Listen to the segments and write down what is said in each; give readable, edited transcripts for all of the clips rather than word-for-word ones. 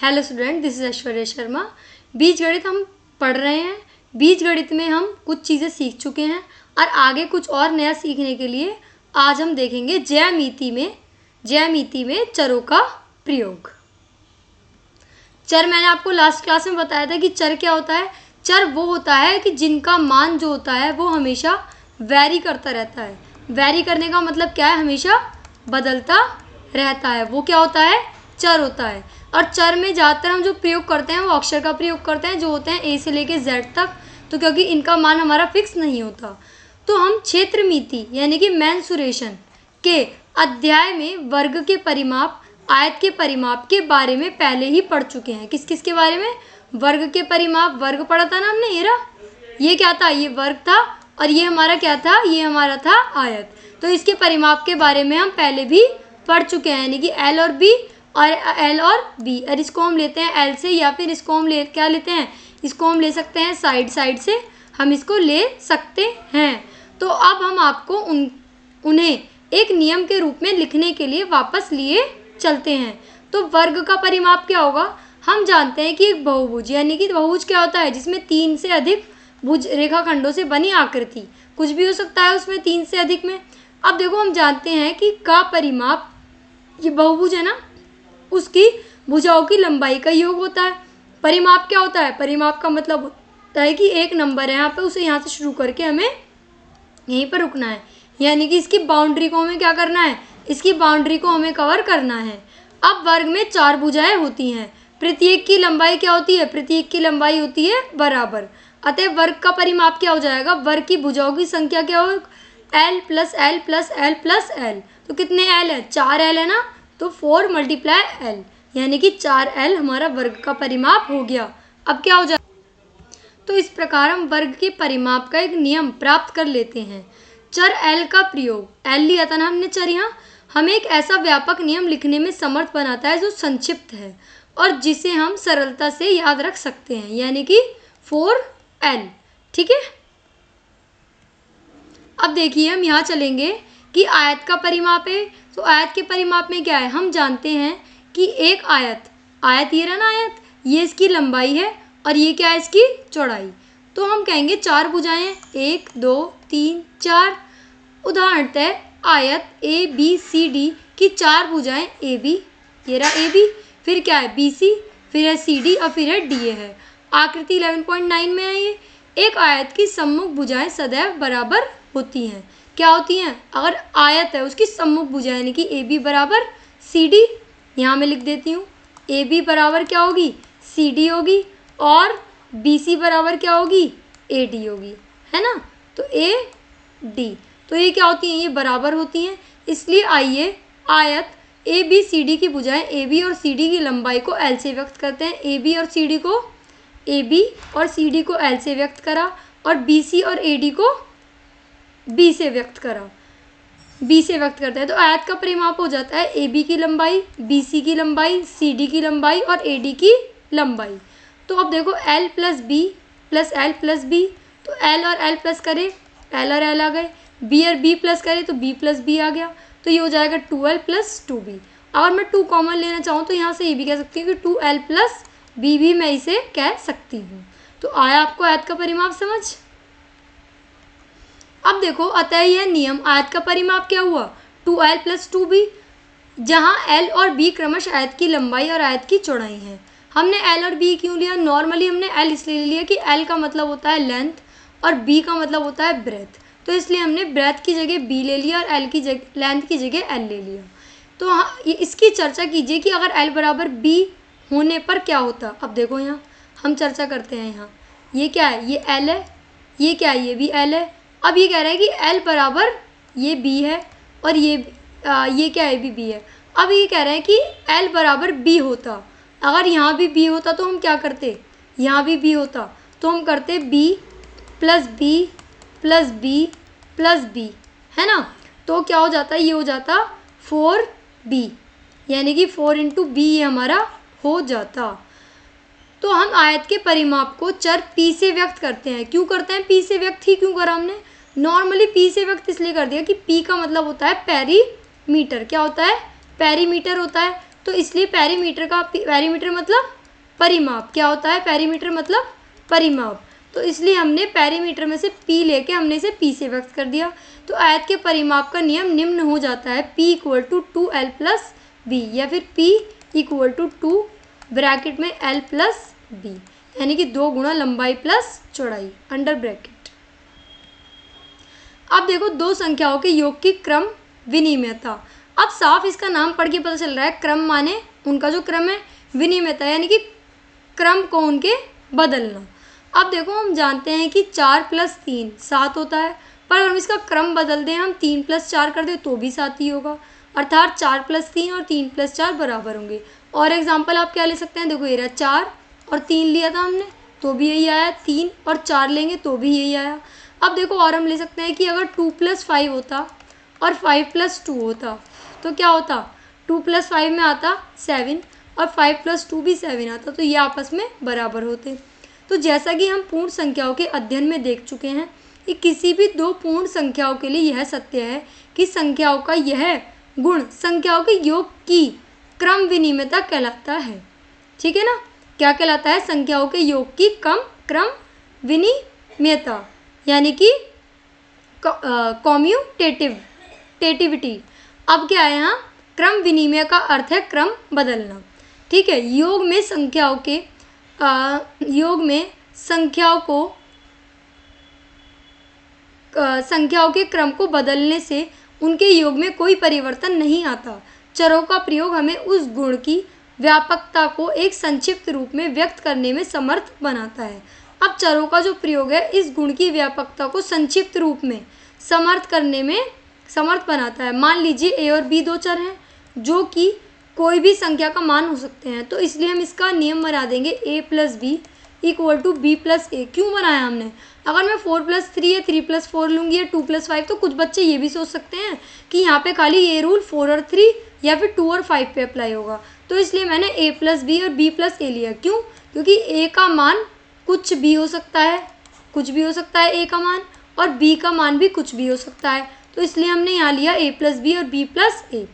Hello student, this is Aishwarya Sharma. बीजगणित हम पढ़ रहे हैं। बीजगणित में हम कुछ चीज़ें सीख चुके हैं और आगे कुछ और नया सीखने के लिए आज हम देखेंगे ज्यामिति में चरों का प्रयोग। चर मैंने आपको लास्ट क्लास में बताया था कि चर क्या होता है। चर वो होता है कि जिनका मान जो होता है वो हमेशा वैरी करता रहता है। वैरी करने का मतलब क्या है, हमेशा बदलता रहता है, वो क्या होता है, चर होता है। और चर में ज़्यादातर हम जो प्रयोग करते हैं वो अक्षर का प्रयोग करते हैं, जो होते हैं ए से लेके जेड तक, तो क्योंकि इनका मान हमारा फिक्स नहीं होता। तो हम क्षेत्रमिति यानी कि मेंसुरेशन के अध्याय में वर्ग के परिमाप, आयत के परिमाप के बारे में पहले ही पढ़ चुके हैं। किस किस के बारे में? वर्ग के परिमाप, वर्ग पढ़ा था ना हमने। ये क्या था, ये वर्ग था, और ये हमारा क्या था, ये हमारा था आयत। तो इसके परिमाप के बारे में हम पहले भी पढ़ चुके हैं, यानी कि एल और बी और इसको हम लेते हैं एल से, या फिर इसको हम क्या लेते हैं, इसको हम ले सकते हैं साइड से हम इसको ले सकते हैं। तो अब हम आपको उन्हें एक नियम के रूप में लिखने के लिए वापस लिए चलते हैं। तो वर्ग का परिमाप क्या होगा, हम जानते हैं कि एक बहुभुज, यानी कि बहुभुज क्या होता है, जिसमें 3 से अधिक भुज रेखाखंडों से बनी आकृति, कुछ भी हो सकता है उसमें 3 से अधिक में। अब देखो, हम जानते हैं कि का परिमाप, ये बहुभुज है ना, उसकी भुजाओं की लंबाई का योग होता है। परिमाप क्या होता है, परिमाप का मतलब होता है कि एक नंबर है यहाँ पे, उसे यहाँ से शुरू करके हमें यहीं पर रुकना है, यानी कि इसकी बाउंड्री को हमें क्या करना है, इसकी बाउंड्री को हमें कवर करना है। अब वर्ग में 4 भुजाएं होती हैं, प्रत्येक की लंबाई क्या होती है, प्रत्येक की लंबाई होती है बराबर। अतः वर्ग का परिमाप क्या हो जाएगा, वर्ग की भुजाओं की संख्या क्या हो, L plus L plus L plus L. तो कितने एल है, 4 एल है ना, तो 4 मल्टीप्लाई एल, यानी कि 4 एल हमारा वर्ग का परिमाप हो गया। अब क्या हो जाए, तो इस प्रकार हम वर्ग के परिमाप का एक नियम प्राप्त कर लेते हैं। चर एल का प्रयोग, एल लिया था ना हमने चर, यहाँ हमें एक ऐसा व्यापक नियम लिखने में समर्थ बनाता है जो संक्षिप्त है और जिसे हम सरलता से याद रख सकते हैं, यानी कि 4L। ठीक है, अब देखिए हम यहाँ चलेंगे कि आयत का परिमाप है। तो आयत के परिमाप में क्या है, हम जानते हैं कि एक आयत ये रहा ना आयत, ये इसकी लंबाई है और ये क्या है, इसकी चौड़ाई। तो हम कहेंगे 4 भुजाएं, 1 2 3 4। उदाहरणतः आयत ABCD की 4 भुजाएं AB, ये रहा AB, फिर क्या है BC, फिर है CD और फिर है DA है। आकृति 11.9 में है ये। एक आयत की सम्मुख भुजाएं सदैव बराबर होती हैं। क्या होती हैं, अगर आयत है उसकी सम्मुख भुजाएं, यानी कि AB बराबर CD, यहाँ मैं लिख देती हूँ, AB बराबर क्या होगी, CD होगी, और BC बराबर क्या होगी, AD होगी, है ना। तो AD, तो ये क्या होती हैं, ये बराबर होती हैं। इसलिए आइए आयत ABCD की भुजाएं AB और CD की लंबाई को L से व्यक्त करते हैं। AB और CD को L से व्यक्त करा, और BC और AD को B से व्यक्त करते हैं। तो आयत का परिमाप हो जाता है AB की लंबाई, BC की लंबाई, CD की लंबाई और AD की लंबाई। तो अब देखो L plus B plus L plus B, तो L और L प्लस करें, L और L आ गए, B और B प्लस करें तो B प्लस B आ गया। तो ये हो जाएगा 2L प्लस 2B। अगर मैं 2 कॉमन लेना चाहूँ तो यहाँ से ये भी कह सकती हूँ कि 2L प्लस B भी मैं इसे कह सकती हूँ। तो आया आपको आयत का परिमाप समझ। अब देखो, अतः यह नियम, आयत का परिमाप क्या हुआ, 2L प्लस 2B, जहाँ L और B क्रमशः आयत की लंबाई और आयत की चौड़ाई है। हमने L और B क्यों लिया, नॉर्मली हमने L इसलिए लिया कि L का मतलब होता है लेंथ और B का मतलब होता है ब्रेथ, तो इसलिए हमने ब्रेथ की जगह B ले लिया और L की जगह, लेंथ की जगह L ले लिया। तो हाँ, इसकी चर्चा कीजिए कि अगर L बराबर B होने पर क्या होता। अब देखो यहाँ हम चर्चा करते हैं, यहाँ ये क्या है, ये L है, ये क्या है, ये भी L है। अब ये कह रहा है कि L बराबर ये B है और ये क्या है, भी B है। अब ये कह रहे हैं कि L बराबर B होता, अगर यहाँ भी B होता तो हम क्या करते, यहाँ भी B होता तो हम करते B plus B plus B plus B, है ना। तो क्या हो जाता, ये हो जाता 4B, यानी कि 4 इंटू B ये हमारा हो जाता। तो हम आयत के परिमाप को चर P से व्यक्त करते हैं। क्यों करते हैं P से व्यक्त, ही क्यों करा हमने, नॉर्मली P से व्यक्त इसलिए कर दिया कि P का मतलब होता है पेरीमीटर। क्या होता है, पेरीमीटर होता है। तो इसलिए पेरीमीटर मतलब परिमाप। क्या होता है पेरीमीटर मतलब परिमाप। तो इसलिए हमने पेरीमीटर में से p लेके हमने इसे p से व्यक्त कर दिया। तो आयत के परिमाप का नियम निम्न हो जाता है, p equal to 2l plus b, या फिर p इक्वल टू 2 ब्रैकेट में l प्लस बी, यानी कि 2 गुणा लंबाई प्लस चौड़ाई अंडर ब्रैकेट। अब देखो दो संख्याओं के योग की क्रम विनिमयता। अब साफ इसका नाम पढ़ के पता चल रहा है, क्रम माने उनका जो क्रम है, विनिमयता यानी कि क्रम को उनके बदलना। अब देखो हम जानते हैं कि 4 + 3 7 होता है, पर हम इसका क्रम बदल दें, हम 3 + 4 कर दें तो भी 7 ही होगा, अर्थात 4 + 3 और 3 + 4 बराबर होंगे। और एग्जाम्पल आप क्या ले सकते हैं, देखो ये रहा 4 और 3 लिया था हमने तो भी यही आया, 3 और 4 लेंगे तो भी यही आया। अब देखो और हम ले सकते हैं कि अगर 2 + 5 होता और 5 + 2 होता तो क्या होता, 2 + 5 में आता 7 और 5 + 2 भी 7 आता, तो ये आपस में बराबर होते। तो जैसा कि हम पूर्ण संख्याओं के अध्ययन में देख चुके हैं कि किसी भी दो पूर्ण संख्याओं के लिए यह सत्य है कि संख्याओं का यह गुण संख्याओं के योग की क्रम विनिमयता कहलाता है। ठीक है ना, क्या कहलाता है, संख्याओं के योग की क्रम विनिमयता, यानी कि कॉम्यूटेटिविटी। अब क्या है यहाँ, क्रम विनिमय का अर्थ है क्रम बदलना। ठीक है, योग में संख्याओं के क्रम को बदलने से उनके योग में कोई परिवर्तन नहीं आता। चरों का प्रयोग हमें उस गुण की व्यापकता को एक संक्षिप्त रूप में व्यक्त करने में समर्थ बनाता है। अब चरों का जो प्रयोग है इस गुण की व्यापकता को संक्षिप्त रूप में समर्थ करने में समर्थ बनाता है। मान लीजिए a और b दो चर हैं जो कि कोई भी संख्या का मान हो सकते हैं, तो इसलिए हम इसका नियम बना देंगे a + b equal to b + a। क्यों बनाया हमने, अगर मैं 4 + 3 या 3 + 4 लूँगी या 2 + 5 तो कुछ बच्चे ये भी सोच सकते हैं कि यहाँ पे खाली ये रूल 4 और 3 या फिर 2 और 5 पे अप्लाई होगा, तो इसलिए मैंने a + b और b + a लिया। क्यों, क्योंकि a का मान कुछ भी हो सकता है, a का मान, और b का मान भी कुछ भी हो सकता है, तो इसलिए हमने यहाँ लिया a + b और b + a।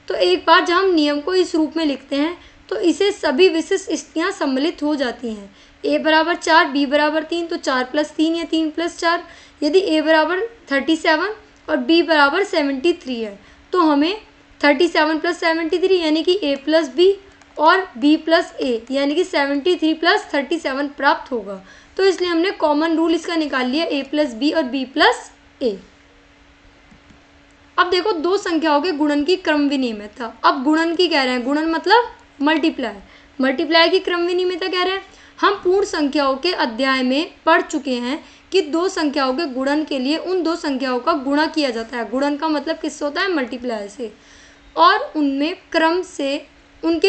तो एक बार जब हम नियम को इस रूप में लिखते हैं तो इसे सभी विशिष्ट स्थितियाँ सम्मिलित हो जाती हैं। a = 4 b = 3 तो 4 + 3 या 3 + 4। यदि a = 37 और b = 73 है तो हमें 37 + 73 यानी कि a + b और b + a यानी कि 73 + 37 प्राप्त होगा। तो इसलिए हमने कॉमन रूल इसका निकाल लिया, a + b और b + a। अब देखो दो संख्याओं के गुणन की क्रम विनिमयता। अब गुणन की कह रहे हैं, गुणन मतलब मल्टीप्लाई की क्रम विनिमयता कह रहे हैं। हम पूर्ण संख्याओं के अध्याय में पढ़ चुके हैं कि दो संख्याओं के गुणन के लिए उन दो संख्याओं का गुणा किया जाता है। गुणन का मतलब किससे होता है, मल्टीप्लाई से, और उनके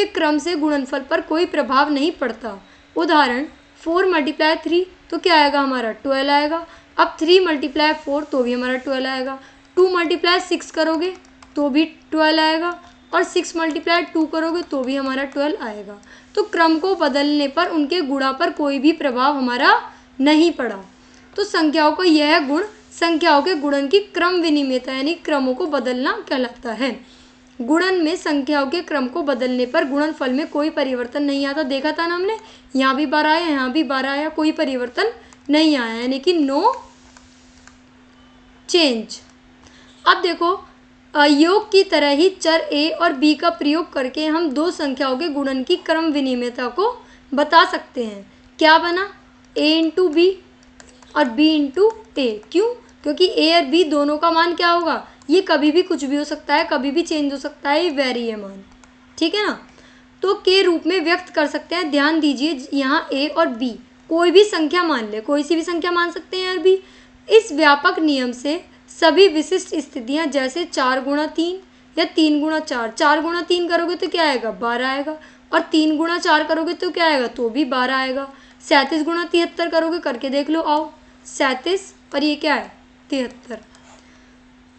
क्रम से गुणनफल पर कोई प्रभाव नहीं पड़ता। उदाहरण 4 × 3 तो क्या आएगा हमारा 12 आएगा। अब 3 × 4 तो भी हमारा 12 आएगा। 2 × 6 करोगे तो भी 12 आएगा, और 6 × 2 करोगे तो भी हमारा 12 आएगा। तो क्रम को बदलने पर उनके गुणा पर कोई भी प्रभाव हमारा नहीं पड़ा। तो संख्याओं का यह गुण संख्याओं के गुणन की क्रम विनिमयता यानी क्रमों को बदलना कहलाता है। गुणन में संख्याओं के क्रम को बदलने पर गुणनफल में कोई परिवर्तन नहीं आता। देखा था ना हमने, यहाँ भी 12 आया, यहाँ भी 12 आया, कोई परिवर्तन नहीं आया, यानी कि नो चेंज। अब देखो योग की तरह ही चर a और b का प्रयोग करके हम दो संख्याओं के गुणन की क्रम विनिमयता को बता सकते हैं। क्या बना, a × b और b × a। क्यों, क्योंकि a और b दोनों का मान क्या होगा, ये कभी भी कुछ भी हो सकता है, कभी भी चेंज हो सकता है, ये वेरी है मान। ठीक है ना, तो के रूप में व्यक्त कर सकते हैं। ध्यान दीजिए यहाँ a और b कोई भी संख्या मान ले, कोई सी भी संख्या मान सकते हैं और b। इस व्यापक नियम से सभी विशिष्ट स्थितियाँ जैसे 4 × 3 या 3 × 4, 4 × 3 करोगे तो क्या आएगा 12 आएगा, और 3 × 4 करोगे तो क्या आएगा तो भी 12 आएगा। 37 × 73 करोगे, करके देख लो, आओ 37 और ये क्या है 73।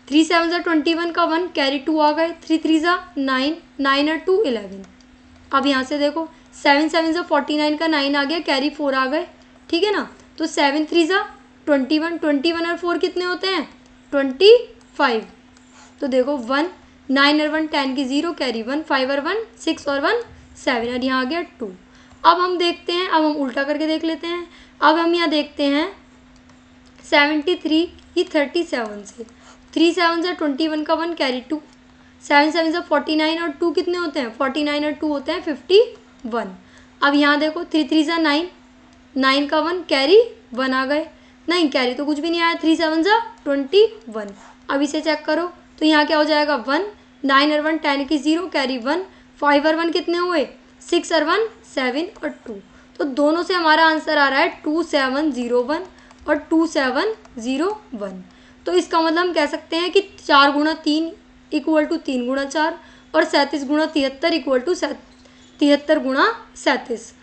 3 7 21 का 1 कैरी 2 आ गए, 3 3 9 9 और 2 11। अब यहाँ से देखो 7 7 49 का 9 आ गया, कैरी 4 आ गए। ठीक है ना, तो 7 3 21 21 और 4 कितने होते हैं 25। तो देखो 1 9 और 1 10 की 0 कैरी 1, 5 और 1 6 और 1 7 और यहाँ आ गया 2। अब हम देखते हैं, अब हम उल्टा करके देख लेते हैं। अब हम यहाँ देखते हैं 73 की 37 से, 3 7 से 21 का 1 कैरी 2, 7 7 से 49 और 2 कितने होते हैं, 49 और 2 होते हैं 51। अब यहाँ देखो 3 3 से 9, 9 का 1 कैरी 1 आ गए, नहीं कैरी तो कुछ भी नहीं आया, 3 7 से 21। अब इसे चेक करो तो यहाँ क्या हो जाएगा 1, 9 और 1 10 की 0 कैरी 1, 5 और 1 कितने हुए 6 और 1 7 और 2। तो दोनों से हमारा आंसर आ रहा है 2701 और 2701। तो इसका मतलब हम कह सकते हैं कि 4 गुणा 3 इक्वल टू 3 गुणा 4 और 37 गुणा 73 इक्वल टू 73 गुणा 37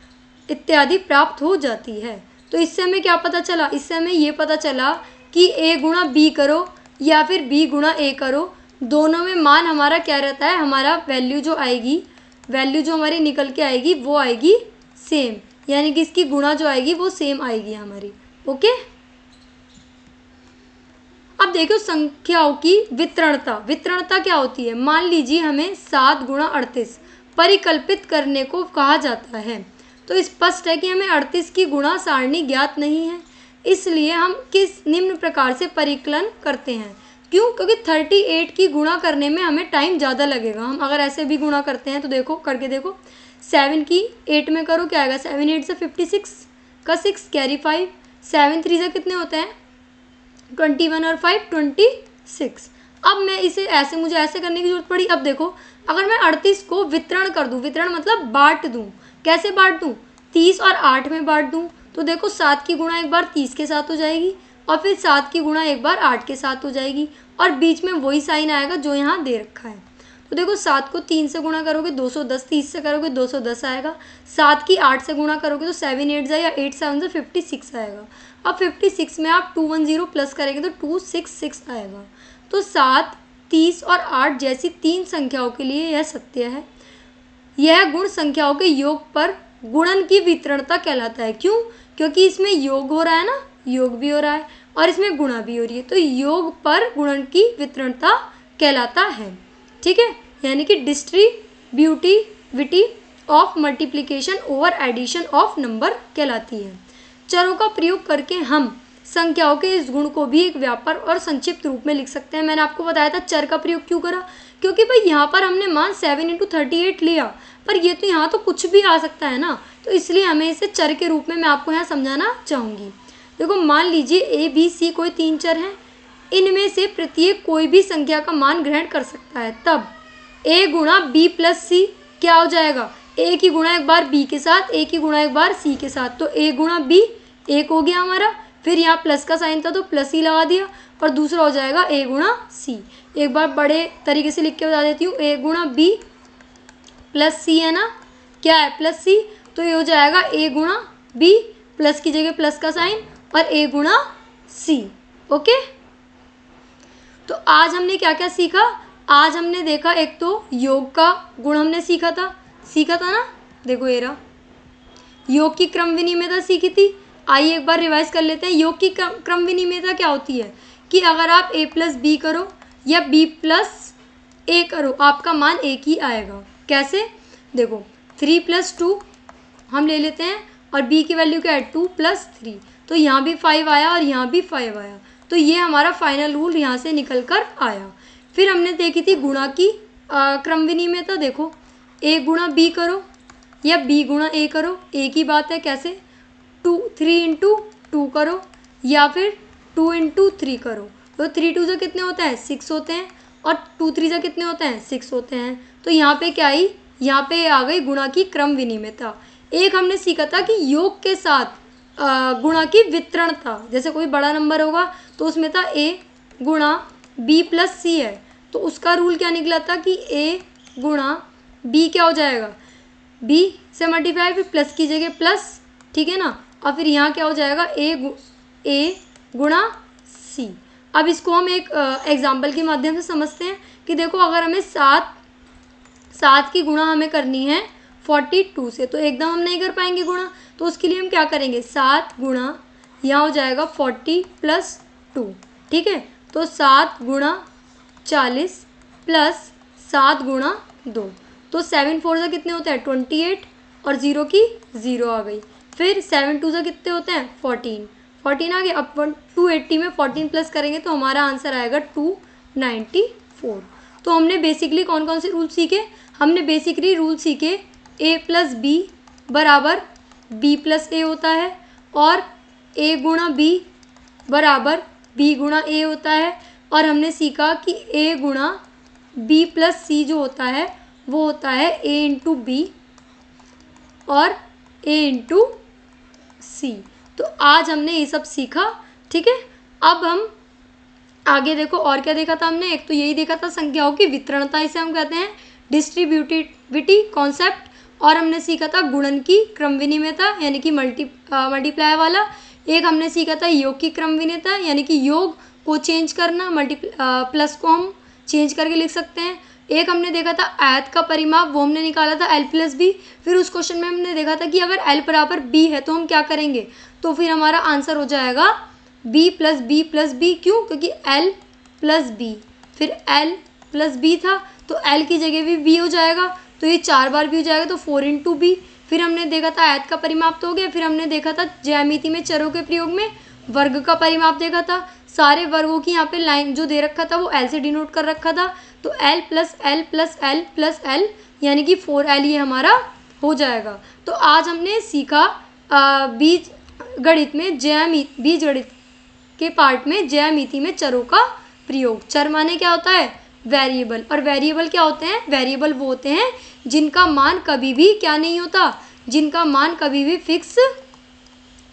इत्यादि प्राप्त हो जाती है। तो इससे हमें क्या पता चला, इससे हमें ये पता चला कि ए गुणा बी करो या फिर बी गुणा ए करो, दोनों में मान हमारा क्या रहता है, हमारा वैल्यू जो आएगी, वैल्यू जो हमारी निकल के आएगी वो आएगी सेम, यानी कि इसकी गुणा जो आएगी वो सेम आएगी हमारी। ओके, अब देखो संख्याओं की वितरणता। वितरणता क्या होती है, मान लीजिए हमें 7 गुणा 38 परिकल्पित करने को कहा जाता है, तो स्पष्ट है कि हमें 38 की गुणा सारणी ज्ञात नहीं है, इसलिए हम किस निम्न प्रकार से परिकलन करते हैं। क्यों, क्योंकि 38 की गुणा करने में हमें टाइम ज़्यादा लगेगा। हम अगर ऐसे भी गुणा करते हैं तो देखो करके देखो, 7 की 8 में करो क्या आएगा, 7 8 से 56 का 6 कैरी 5, 7 3 से कितने होते हैं 21 और 5 26। अब मैं इसे ऐसे, मुझे ऐसे करने की जरूरत पड़ी। अब देखो अगर मैं 38 को वितरण कर दूँ, वितरण मतलब बांट दूँ, कैसे बांट दूँ, 30 और 8 में बांट दूँ, तो देखो 7 की गुणा एक बार 30 के साथ हो जाएगी और फिर 7 की गुणा एक बार 8 के साथ हो जाएगी और बीच में वही साइन आएगा जो यहाँ दे रखा है। तो देखो 7 को 3 से गुणा करोगे 210, 30 से करोगे 210 आएगा, 7 की 8 से गुणा करोगे तो 7 8 या 8 7 से 56 आएगा। अब 56 में आप 210 प्लस करेंगे तो 266 आएगा। तो 7, 30 और 8 जैसी 3 संख्याओं के लिए यह सत्य है। यह गुण संख्याओं के योग पर गुणन की वितरणता कहलाता है। क्यों, क्योंकि इसमें योग हो रहा है ना, योग भी हो रहा है और इसमें गुणा भी हो रही है, तो योग पर गुणन की वितरणता कहलाता है। ठीक है, यानी कि distributivity of multiplication over addition of number कहलाती है। चरों का प्रयोग करके हम संख्याओं के इस गुण को भी एक व्यापक और संक्षिप्त रूप में लिख सकते हैं। मैंने आपको बताया था चर का प्रयोग क्यों करा, क्योंकि भाई यहाँ पर हमने मान 7 × 38 लिया, पर ये तो यहाँ तो कुछ भी आ सकता है ना, तो इसलिए हमें इसे चर के रूप में मैं आपको यहाँ समझाना चाहूँगी। देखो मान लीजिए ए बी सी कोई 3 चर हैं, इनमें से प्रत्येक कोई भी संख्या का मान ग्रहण कर सकता है, तब a गुणा बी प्लस सी क्या हो जाएगा, a की गुणा एक बार b के साथ, a की गुणा एक बार c के साथ, तो a गुणा b एक हो गया हमारा, फिर यहाँ प्लस का साइन था तो प्लस ही लगा दिया, और दूसरा हो जाएगा a गुणा c। एक बार बड़े तरीके से लिख के बता देती हूँ, a गुणा b प्लस c है ना, क्या है प्लस c, तो ये हो जाएगा a गुणा b, प्लस की जगह प्लस का साइन और a गुणा c। ओके, तो आज हमने क्या क्या सीखा, आज हमने देखा एक तो योग का गुण हमने सीखा था ना, देखो ये रहा, योग की क्रम विनिमयता सीखी थी। आइए एक बार रिवाइज कर लेते हैं। योग की क्रम विनिमयता क्या होती है कि अगर आप a प्लस बी करो या b प्लस ए करो, आपका मान एक ही आएगा। कैसे, देखो 3 + 2 हम ले लेते हैं और b की वैल्यू क्या है 2 + 3, तो यहाँ भी 5 आया और यहाँ भी 5 आया, तो ये हमारा फाइनल रूल यहाँ से निकल कर आया। फिर हमने देखी थी गुणा की क्रम विनिमयता। देखो a गुणा b करो या b गुणा a करो, एक ही बात है। कैसे, 3 × 2 करो या फिर 2 × 3 करो, तो 3 2 से कितने होते हैं 6 होते हैं और 2 3 से कितने होते हैं 6 होते हैं। तो यहाँ पे क्या आई, यहाँ पे आ गई गुणा की क्रम विनिमयता। एक हमने सीखा था कि योग के साथ गुणा की वितरणता, जैसे कोई बड़ा नंबर होगा तो उसमें था a गुणा b प्लस c है, तो उसका रूल क्या निकला था कि a गुणा b क्या हो जाएगा, b से मल्टीप्लाई फिर प्लस की जगह प्लस, ठीक है ना, और फिर यहाँ क्या हो जाएगा a गुणा c। अब इसको हम एक एग्जाम्पल के माध्यम से समझते हैं कि देखो अगर हमें 7 की गुणा हमें करनी है 42 से, तो एकदम हम नहीं कर पाएंगे गुणा, तो उसके लिए हम क्या करेंगे 7 गुणा यहाँ हो जाएगा 40 + 2, ठीक है, तो 7 गुणा 40 + 7 गुणा 2, तो 7 4 से कितने होते हैं 28 और 0 की 0 आ गई। फिर 7 2 से कितने होते हैं 14 आ गए। अब 280 में 14 प्लस करेंगे तो हमारा आंसर आएगा 294। तो हमने बेसिकली कौन कौन से रूल सीखे? हमने बेसिकली रूल सीखे a प्लस बी बराबर b प्लस ए होता है, और a गुणा b बराबर b गुणा a होता है, और हमने सीखा कि a गुणा b प्लस c जो होता है वो होता है a इंटू बी और a इंटू सी। तो आज हमने ये सब सीखा, ठीक है। अब हम आगे देखो और क्या देखा था हमने। एक तो यही देखा था संख्याओं की वितरणता, इसे हम कहते हैं डिस्ट्रीब्यूटिविटी कॉन्सेप्ट, और हमने सीखा था गुणन की क्रम विनिमयता यानी कि मल्टीप्लाई वाला। एक हमने सीखा था योग की क्रम विनिमयता यानी कि योग को चेंज करना, प्लस को हम चेंज करके लिख सकते हैं। एक हमने देखा था आयत का परिमाप, वो हमने निकाला था l प्लस बी। फिर उस क्वेश्चन में हमने देखा था कि अगर l बराबर b है तो हम क्या करेंगे, तो फिर हमारा आंसर हो जाएगा b plus b plus b. क्यों? क्योंकि l प्लस बी, फिर l प्लस बी था तो l की जगह भी b हो जाएगा, तो ये 4 बार भी हो जाएगा, तो 4 इंटू बी। फिर हमने देखा था आयत का परिमाप तो हो गया। फिर हमने देखा था ज्यामिति में चरों के प्रयोग में वर्ग का परिमाप देखा था। सारे वर्गों की यहाँ पे लाइन जो दे रखा था वो l से डिनोट कर रखा था, तो l plus L plus L plus L यानी कि 4l ये हमारा हो जाएगा। तो आज हमने सीखा बीज गणित के पार्ट में ज्यामिति में चरों का प्रयोग। चर माने क्या होता है? वेरिएबल। और वेरिएबल क्या होते हैं? वेरिएबल वो होते हैं जिनका मान कभी भी क्या नहीं होता, जिनका मान कभी भी फिक्स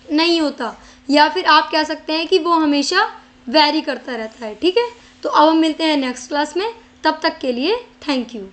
नहीं होता, या फिर आप कह सकते हैं कि वो हमेशा वैरी करता रहता है, ठीक है। तो अब हम मिलते हैं नेक्स्ट क्लास में, तब तक के लिए थैंक यू।